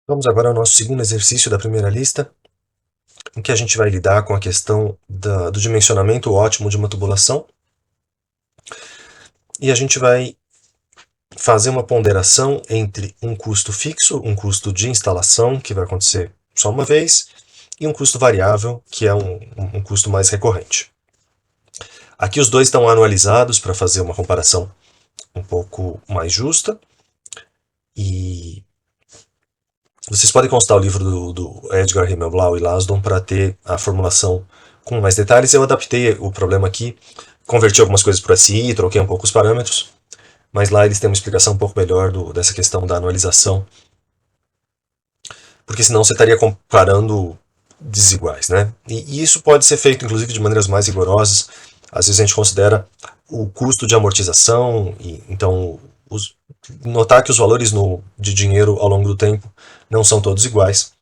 Vamos agora ao nosso segundo exercício da primeira lista, em que a gente vai lidar com a questão do dimensionamento ótimo de uma tubulação. E a gente vai fazer uma ponderação entre um custo fixo, um custo de instalação, que vai acontecer só uma vez, e um custo variável, que é um custo mais recorrente. Aqui os dois estão anualizados para fazer uma comparação um pouco mais justa. E vocês podem consultar o livro do Edgar Himmelblau e Lasdon para ter a formulação com mais detalhes. Eu adaptei o problema aqui, converti algumas coisas para SI, troquei um pouco os parâmetros, mas lá eles têm uma explicação um pouco melhor dessa questão da anualização, porque senão você estaria comparando desiguais, né? E isso pode ser feito, inclusive, de maneiras mais rigorosas. Às vezes a gente considera o custo de amortização, e então notar que os valores de dinheiro ao longo do tempo não são todos iguais.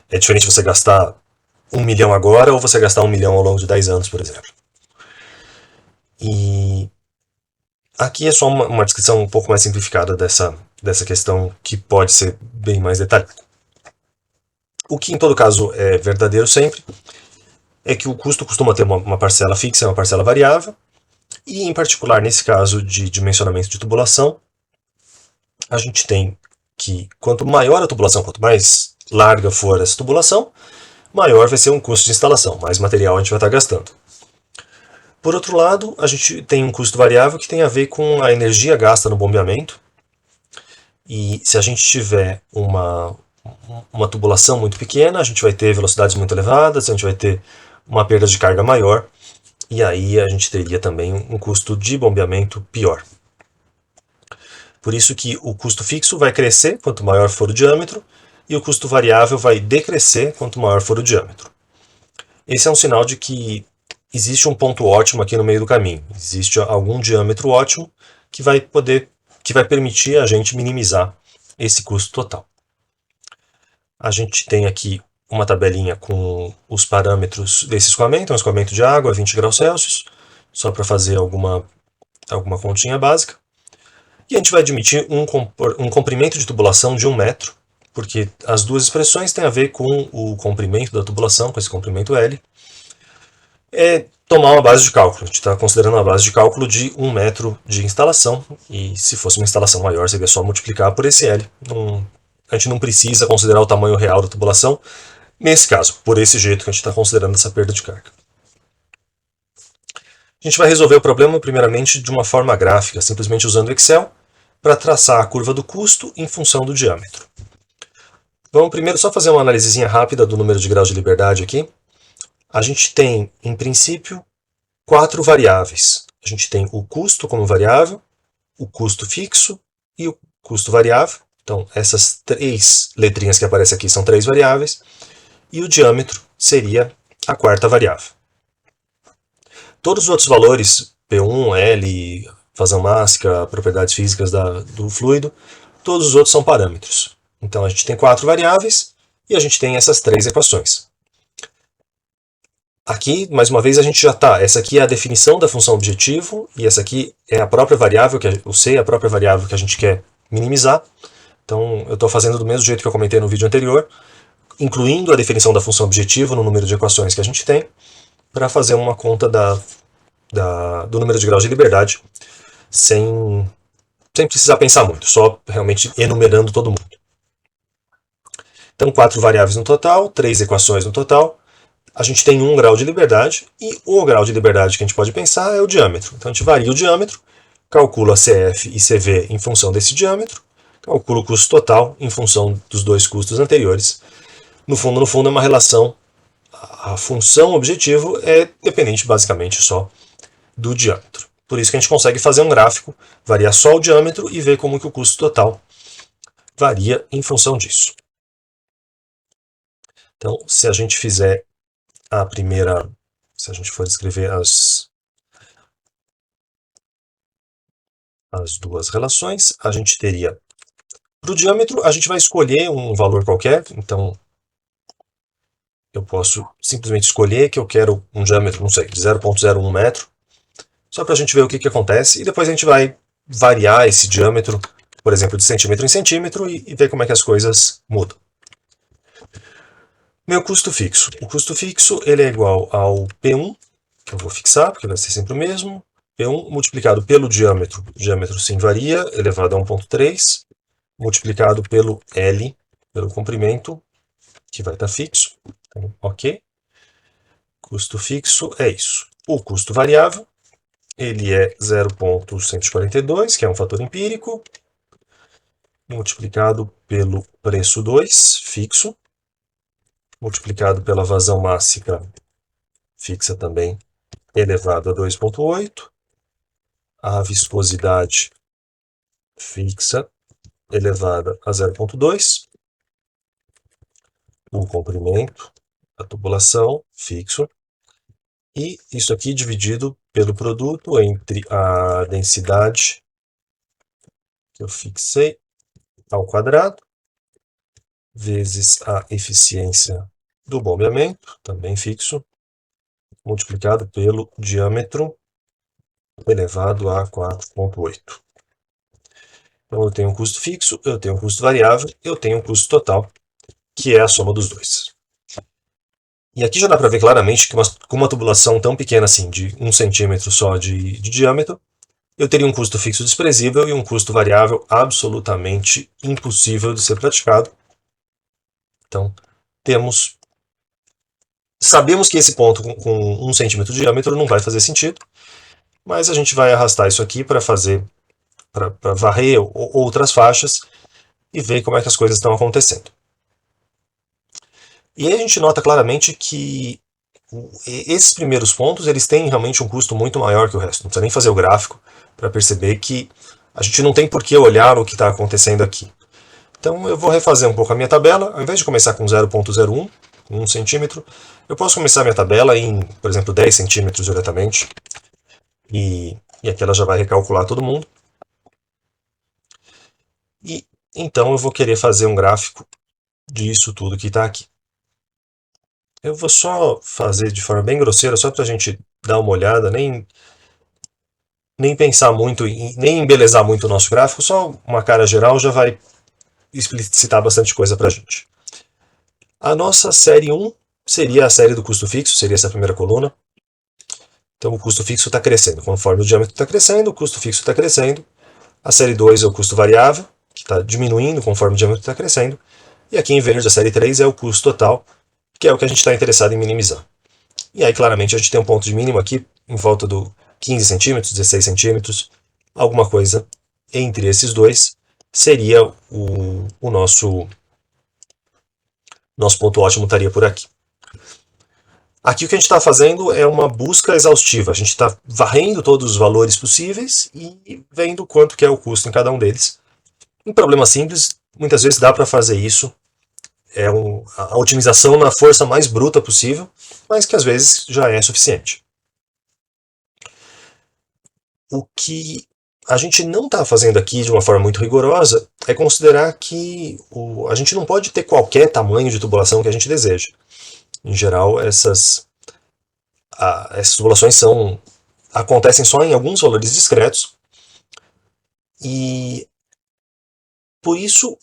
É diferente você gastar 1 milhão agora ou você gastar 1 milhão ao longo de 10 anos, por exemplo. E aqui é só uma descrição um pouco mais simplificada dessa questão, que pode ser bem mais detalhada. O que em todo caso é verdadeiro sempre é que o custo costuma ter uma parcela fixa e uma parcela variável, e em particular nesse caso de dimensionamento de tubulação, a gente tem que quanto maior a tubulação, quanto mais larga for essa tubulação, maior vai ser um custo de instalação, mais material a gente vai estar gastando. Por outro lado, a gente tem um custo variável que tem a ver com a energia gasta no bombeamento, e se a gente tiver uma tubulação muito pequena, a gente vai ter velocidades muito elevadas, a gente vai ter uma perda de carga maior, e aí a gente teria também um custo de bombeamento pior. Por isso que o custo fixo vai crescer quanto maior for o diâmetro, e o custo variável vai decrescer quanto maior for o diâmetro. Esse é um sinal de que existe um ponto ótimo aqui no meio do caminho. Existe algum diâmetro ótimo que vai permitir a gente minimizar esse custo total. A gente tem aqui uma tabelinha com os parâmetros desse escoamento, um escoamento de água a 20 graus Celsius, só para fazer alguma continha básica. E a gente vai admitir um comprimento de tubulação de 1 metro, porque as duas expressões têm a ver com o comprimento da tubulação, com esse comprimento L. É tomar uma base de cálculo. A gente está considerando uma base de cálculo de 1 metro de instalação, e se fosse uma instalação maior, seria só multiplicar por esse L. A gente não precisa considerar o tamanho real da tubulação, nesse caso, por esse jeito que a gente está considerando essa perda de carga. A gente vai resolver o problema primeiramente de uma forma gráfica, simplesmente usando o Excel, para traçar a curva do custo em função do diâmetro. Vamos primeiro só fazer uma análisezinha rápida do número de graus de liberdade aqui. A gente tem, em princípio, 4 variáveis. A gente tem o custo como variável, o custo fixo e o custo variável. Então, essas 3 letrinhas que aparecem aqui são 3 variáveis. E o diâmetro seria a 4ª variável. Todos os outros valores, P1, L, vazão mássica, propriedades físicas do fluido, todos os outros são parâmetros. Então a gente tem 4 variáveis e a gente tem essas 3 equações. Aqui, mais uma vez, a gente já está. Essa aqui é a definição da função objetivo, e essa aqui é a própria variável, o C é a própria variável que a gente quer minimizar. Então eu estou fazendo do mesmo jeito que eu comentei no vídeo anterior, incluindo a definição da função objetivo no número de equações que a gente tem, para fazer uma conta do número de graus de liberdade, sem precisar pensar muito, só realmente enumerando todo mundo. Então, 4 variáveis no total, 3 equações no total. A gente tem 1 grau de liberdade, e o grau de liberdade que a gente pode pensar é o diâmetro. Então a gente varia o diâmetro, calcula CF e CV em função desse diâmetro, calcula o custo total em função dos 2 custos anteriores. No fundo é uma relação. A função objetivo é dependente basicamente só do diâmetro. Por isso que a gente consegue fazer um gráfico, variar só o diâmetro e ver como que o custo total varia em função disso. Então, se a gente fizer se a gente for escrever as 2 relações, a gente teria, para o diâmetro, a gente vai escolher um valor qualquer. Então, eu posso simplesmente escolher que eu quero um diâmetro, não sei, de 0,01 metro, só para a gente ver o que acontece, e depois a gente vai variar esse diâmetro, por exemplo, de centímetro em centímetro e ver como é que as coisas mudam. Meu custo fixo. O custo fixo ele é igual ao P1, que eu vou fixar, porque vai ser sempre o mesmo, P1 multiplicado pelo diâmetro, o diâmetro sim varia, elevado a 1,3, multiplicado pelo L, pelo comprimento, que vai estar fixo. Então, ok. Custo fixo é isso. O custo variável, ele é 0,142, que é um fator empírico, multiplicado pelo preço 2, fixo, multiplicado pela vazão máxima, fixa também, elevado a 2,8, a viscosidade fixa, elevada a 0,2, o comprimento da tubulação, fixo, e isso aqui dividido pelo produto entre a densidade que eu fixei ao quadrado, vezes a eficiência do bombeamento, também fixo, multiplicado pelo diâmetro elevado a 4,8. Então eu tenho um custo fixo, eu tenho um custo variável, eu tenho um custo total, que é a soma dos dois. E aqui já dá para ver claramente que com uma tubulação tão pequena assim, de 1 centímetro só de diâmetro, eu teria um custo fixo desprezível e um custo variável absolutamente impossível de ser praticado. Então, sabemos que esse ponto com 1 centímetro de diâmetro não vai fazer sentido, mas a gente vai arrastar isso aqui para varrer outras faixas e ver como é que as coisas estão acontecendo. E aí a gente nota claramente que esses primeiros pontos eles têm realmente um custo muito maior que o resto. Não precisa nem fazer o gráfico para perceber que a gente não tem por que olhar o que está acontecendo aqui. Então eu vou refazer um pouco a minha tabela. Ao invés de começar com 0,01, 1 centímetro, eu posso começar a minha tabela em, por exemplo, 10 centímetros diretamente. E aqui ela já vai recalcular todo mundo. E então eu vou querer fazer um gráfico disso tudo que está aqui. Eu vou só fazer de forma bem grosseira, só para a gente dar uma olhada, nem pensar muito, nem embelezar muito o nosso gráfico, só uma cara geral já vai explicitar bastante coisa para a gente. A nossa série 1 seria a série do custo fixo, seria essa primeira coluna. Então o custo fixo está crescendo. Conforme o diâmetro está crescendo, o custo fixo está crescendo. A série 2 é o custo variável, que está diminuindo conforme o diâmetro está crescendo. E aqui em verde, a série 3 é o custo total, que é o que a gente está interessado em minimizar. E aí, claramente, a gente tem um ponto de mínimo aqui, em volta do 15 centímetros, 16 centímetros, alguma coisa entre esses dois, seria o nosso ponto ótimo estaria por aqui. Aqui o que a gente está fazendo é uma busca exaustiva. A gente está varrendo todos os valores possíveis e vendo quanto que é o custo em cada um deles. Em problemas simples, muitas vezes dá para fazer isso. É a otimização na força mais bruta possível, mas que às vezes já é suficiente. O que a gente não está fazendo aqui de uma forma muito rigorosa é considerar que a gente não pode ter qualquer tamanho de tubulação que a gente deseja. Em geral, essas tubulações acontecem só em alguns valores discretos e por isso,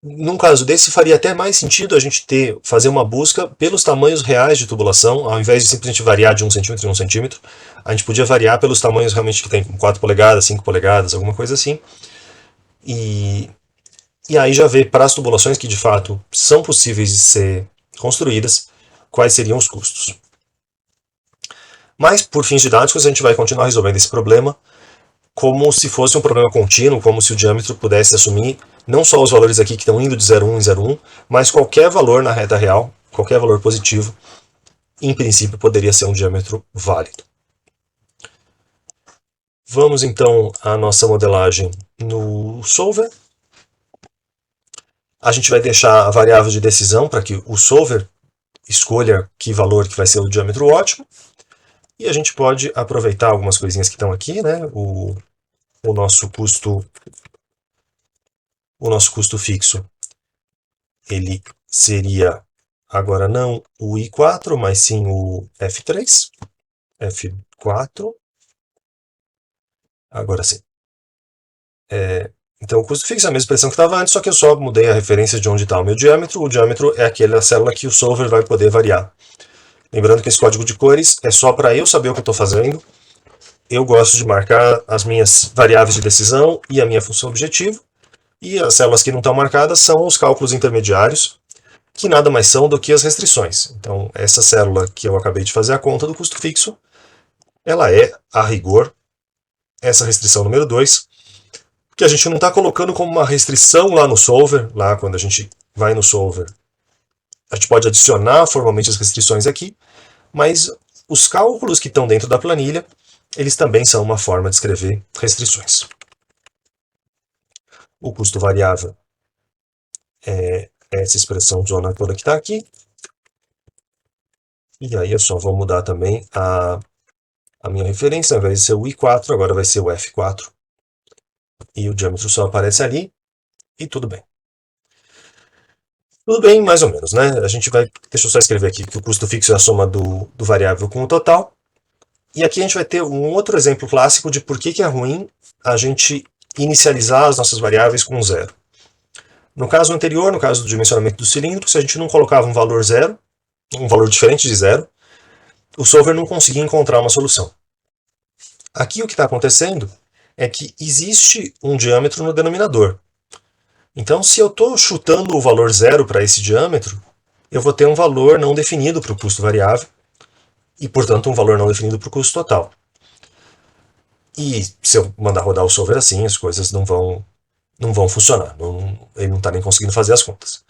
num caso desse, faria até mais sentido a gente fazer uma busca pelos tamanhos reais de tubulação, ao invés de simplesmente variar de 1 centímetro em 1 centímetro, a gente podia variar pelos tamanhos realmente que tem, 4 polegadas, 5 polegadas, alguma coisa assim. E aí já ver para as tubulações que de fato são possíveis de ser construídas, quais seriam os custos. Mas, por fins didáticos, a gente vai continuar resolvendo esse problema como se fosse um problema contínuo, como se o diâmetro pudesse assumir não só os valores aqui que estão indo de 0,1 em 0,1, mas qualquer valor na reta real, qualquer valor positivo, em princípio poderia ser um diâmetro válido. Vamos então à nossa modelagem no Solver. A gente vai deixar a variável de decisão para que o Solver escolha que valor que vai ser o diâmetro ótimo. E a gente pode aproveitar algumas coisinhas que estão aqui, né? O nosso custo fixo, ele seria agora não o I4, mas sim o F3. F4. Agora sim. Então o custo fixo é a mesma expressão que estava antes, só que eu só mudei a referência de onde está o meu diâmetro. O diâmetro é aquela célula que o solver vai poder variar. Lembrando que esse código de cores é só para eu saber o que eu estou fazendo. Eu gosto de marcar as minhas variáveis de decisão e a minha função objetivo. E as células que não estão marcadas são os cálculos intermediários, que nada mais são do que as restrições. Então, essa célula que eu acabei de fazer a conta do custo fixo, ela é, a rigor, essa restrição número 2, que a gente não está colocando como uma restrição lá no solver, lá quando a gente vai no solver. A gente pode adicionar formalmente as restrições aqui, mas os cálculos que estão dentro da planilha, eles também são uma forma de escrever restrições. O custo variável é essa expressão zona toda que está aqui. E aí eu só vou mudar também a minha referência, ao invés de ser o I4, agora vai ser o F4. E o diâmetro só aparece ali, e tudo bem. Tudo bem, mais ou menos, né? A gente vai, deixa eu só escrever aqui que o custo fixo é a soma do variável com o total. E aqui a gente vai ter um outro exemplo clássico de por que é ruim a gente inicializar as nossas variáveis com zero. No caso anterior, no caso do dimensionamento do cilindro, se a gente não colocava um valor zero, um valor diferente de zero, o solver não conseguia encontrar uma solução. Aqui o que está acontecendo é que existe um diâmetro no denominador. Então, se eu estou chutando o valor zero para esse diâmetro, eu vou ter um valor não definido para o custo variável e, portanto, um valor não definido para o custo total. E se eu mandar rodar o solver assim, as coisas não vão funcionar. Ele não está nem conseguindo fazer as contas.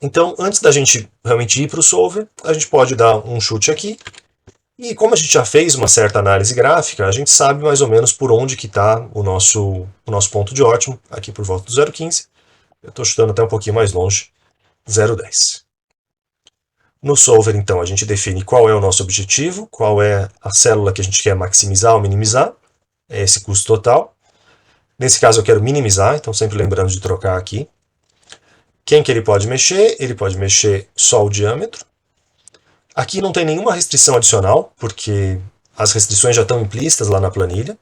Então, antes da gente realmente ir para o solver, a gente pode dar um chute aqui. E como a gente já fez uma certa análise gráfica, a gente sabe mais ou menos por onde que está o nosso ponto de ótimo, aqui por volta do 0,15. Eu estou chutando até um pouquinho mais longe, 0,10. No solver, então, a gente define qual é o nosso objetivo, qual é a célula que a gente quer maximizar ou minimizar, é esse custo total. Nesse caso eu quero minimizar, então sempre lembrando de trocar aqui. Quem que ele pode mexer? Ele pode mexer só o diâmetro. Aqui não tem nenhuma restrição adicional, porque as restrições já estão implícitas lá na planilha.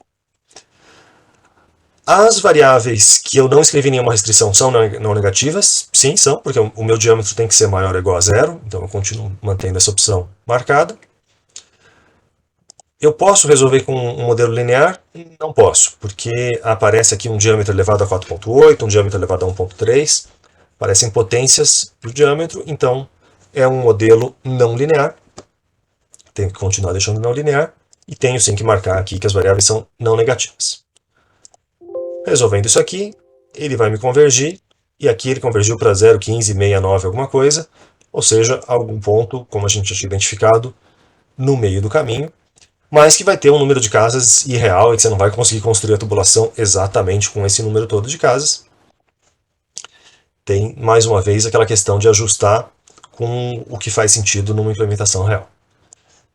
As variáveis que eu não escrevi nenhuma restrição são não negativas? Sim, são, porque o meu diâmetro tem que ser maior ou igual a zero, então eu continuo mantendo essa opção marcada. Eu posso resolver com um modelo linear? Não posso, porque aparece aqui um diâmetro elevado a 4,8, um diâmetro elevado a 1,3, parecem potências do diâmetro, então é um modelo não linear. Tenho que continuar deixando não linear e tenho sim que marcar aqui que as variáveis são não negativas. Resolvendo isso aqui, ele vai me convergir, e aqui ele convergiu para 0,1569 alguma coisa, ou seja, algum ponto, como a gente já tinha identificado, no meio do caminho, mas que vai ter um número de casas irreal e que você não vai conseguir construir a tubulação exatamente com esse número todo de casas. Tem, mais uma vez, aquela questão de ajustar com o que faz sentido numa implementação real.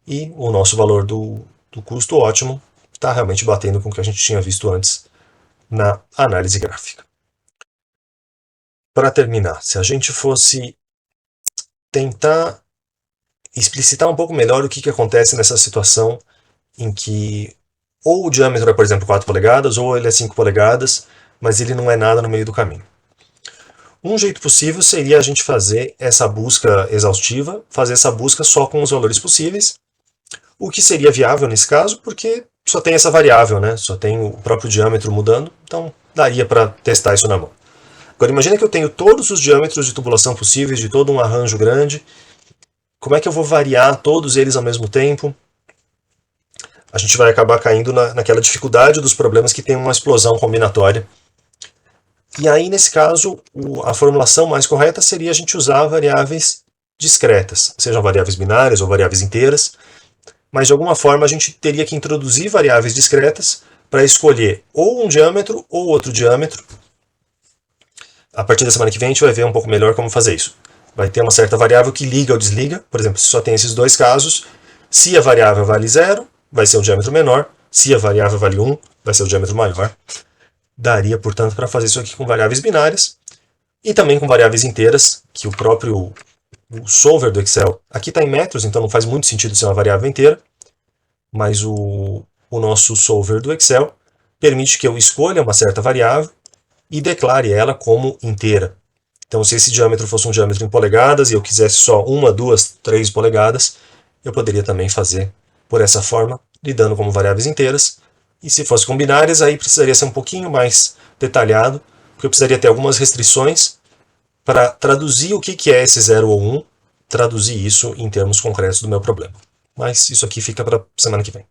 E o nosso valor do custo ótimo está realmente batendo com o que a gente tinha visto antes na análise gráfica. Para terminar, se a gente fosse tentar explicitar um pouco melhor o que acontece nessa situação em que ou o diâmetro é, por exemplo, 4 polegadas, ou ele é 5 polegadas, mas ele não é nada no meio do caminho. Um jeito possível seria a gente fazer essa busca exaustiva, fazer essa busca só com os valores possíveis, o que seria viável nesse caso, porque só tem essa variável, né? Só tem o próprio diâmetro mudando, então daria para testar isso na mão. Agora imagina que eu tenho todos os diâmetros de tubulação possíveis, de todo um arranjo grande, como é que eu vou variar todos eles ao mesmo tempo? A gente vai acabar caindo naquela dificuldade dos problemas que tem uma explosão combinatória. E aí, nesse caso, a formulação mais correta seria a gente usar variáveis discretas, sejam variáveis binárias ou variáveis inteiras, mas de alguma forma a gente teria que introduzir variáveis discretas para escolher ou um diâmetro ou outro diâmetro. A partir da semana que vem a gente vai ver um pouco melhor como fazer isso. Vai ter uma certa variável que liga ou desliga, por exemplo, se só tem esses dois casos, se a variável vale 0, vai ser um diâmetro menor, se a variável vale 1, vai ser o diâmetro maior. Daria, portanto, para fazer isso aqui com variáveis binárias e também com variáveis inteiras, que o próprio solver do Excel, aqui está em metros, então não faz muito sentido ser uma variável inteira, mas o nosso solver do Excel permite que eu escolha uma certa variável e declare ela como inteira. Então, se esse diâmetro fosse um diâmetro em polegadas e eu quisesse só 1, 2, 3 polegadas, eu poderia também fazer por essa forma, lidando como variáveis inteiras. E se fosse com binárias, aí precisaria ser um pouquinho mais detalhado, porque eu precisaria ter algumas restrições para traduzir o que é esse 0 ou 1, traduzir isso em termos concretos do meu problema. Mas isso aqui fica para semana que vem.